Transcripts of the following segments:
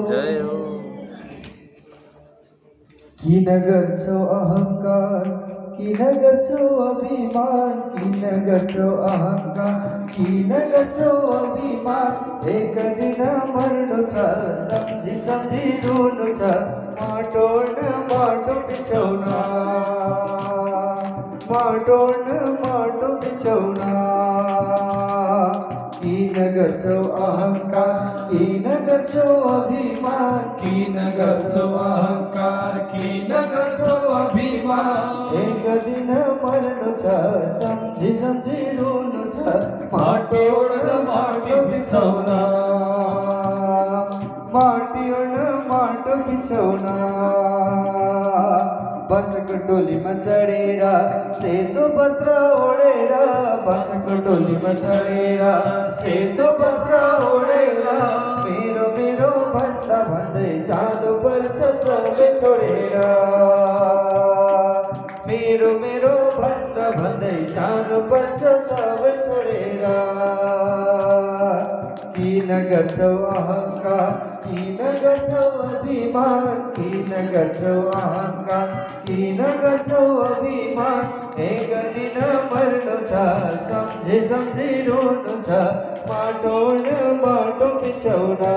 जय हो। की नगरचो अहंकार, की नगरचो अभिमान, की नगरचो अहंकार, की नगरचो अभिमान, एक दिन मरणो छ समझी समझी रुनु छ माटो न माटो बिछौना, माटो न माटो बिछौना। की नगरचो अहंकार, की नगरचो अभिमान, की नगरचो अहंकार, की नगरचो अभिमान, एक दिन मरणो छ समझी समझी रुनु छ माटीवर माटी बिछौना, माटीवर माटो बिछौना। बसको टोलीमा चढेर सेतो वस्त्र ओढेर, बसको टोलीमा चढेर सेतो वस्त्र ओढेर, मेरो मेरो भन्दा भन्दै जानु पर्छ सबै छोडेर, मेरो मेरो भन्दा भन्दै जानु पर्छ सबै छोडेर। किन गर्छौ अहंकार, किन गर्छौ अभिमान, किन गर्छौ अहंकार, किन गर्छौ अभिमान, एक दिन मर्नु छ सम्झी सम्झी रुनु छ माटो न माटो बिछौना,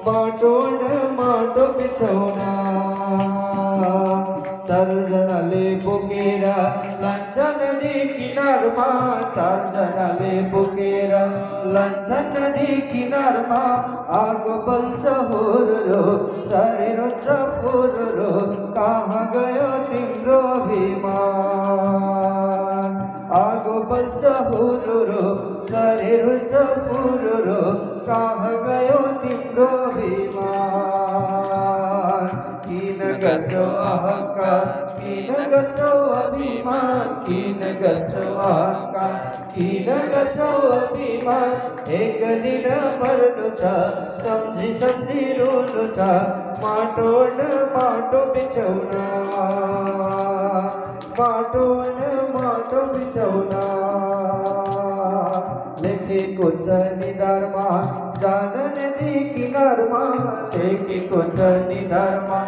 माटो न माटो बिछौना। चारजनाले बोकेर लान्छ नदी किनारमा, चारजनाले बोकेर लान्छ नदी किनारमा, आगो बल्छ हुरुरु शरीर हुन्छ फुरुरु, कहाँ गयो तिम्रो अभिमान, आगो बल्छ हुरुरु शरीर हुन्छ फुरुरु, कहाँ गयो तिम्रो अभिमान। किन गर्छौ अहंकार, किन गर्छौ अभिमान, किन गर्छौ अहंकार, किन गर्छौ अभिमान, एक दिन मर्नु छ सम्झी सम्झी रुनु छ माटो न माटो बिछौना, माटो न माटो बिछौना। लेखेको छ निधारमा जान नदी किनारमा, लेखेको छ निधारमा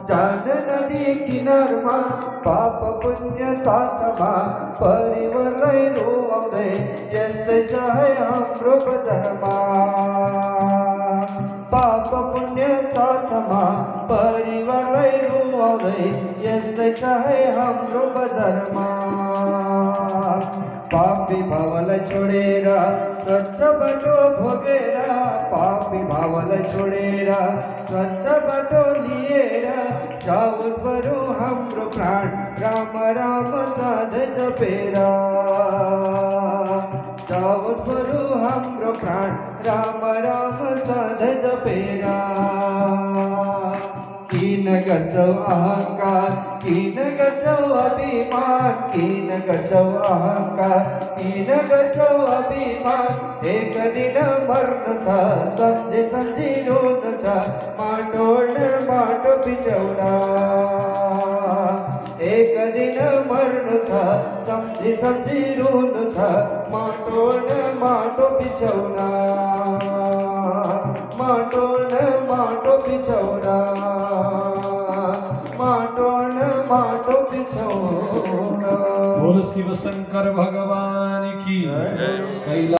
जान नदी किनारमा, पाप पुण्य साथमा परिवारलाई रुवाउँदै यस्तै छ है हाम्रो बजारमा, पाप पुण्य साथमा परिवारलाई रुवाउँदै यस्तै छ है हाम्रो बजारमा। पापी भावलाई छोडेर स्वच्छ बाटो भोगेर, पापी भावलाई छोडेर स्वच्छ बाटो लिएर, जाओस् बरु हाम्रो प्राण राम राम सधैँ जपेर, जाओस् बरु हाम्रो प्राण राम राम सधैँ जपेर। किन गर्छौ अहंकार, किन गर्छौ अभिमान, किन गर्छौ अहंकार, किन गर्छौ अभिमान, एक दिन मर्नु छ सम्झी सम्झी रुनु छ माटो न माटो बिछौना, एक दिन मर्नु छ सम्झी सम्झी रुनु छ माटो न माटो बिछौना, माटो न माटो बिछौना, माटो न माटो बिछौना। बोल शिव शंकर भगवान की।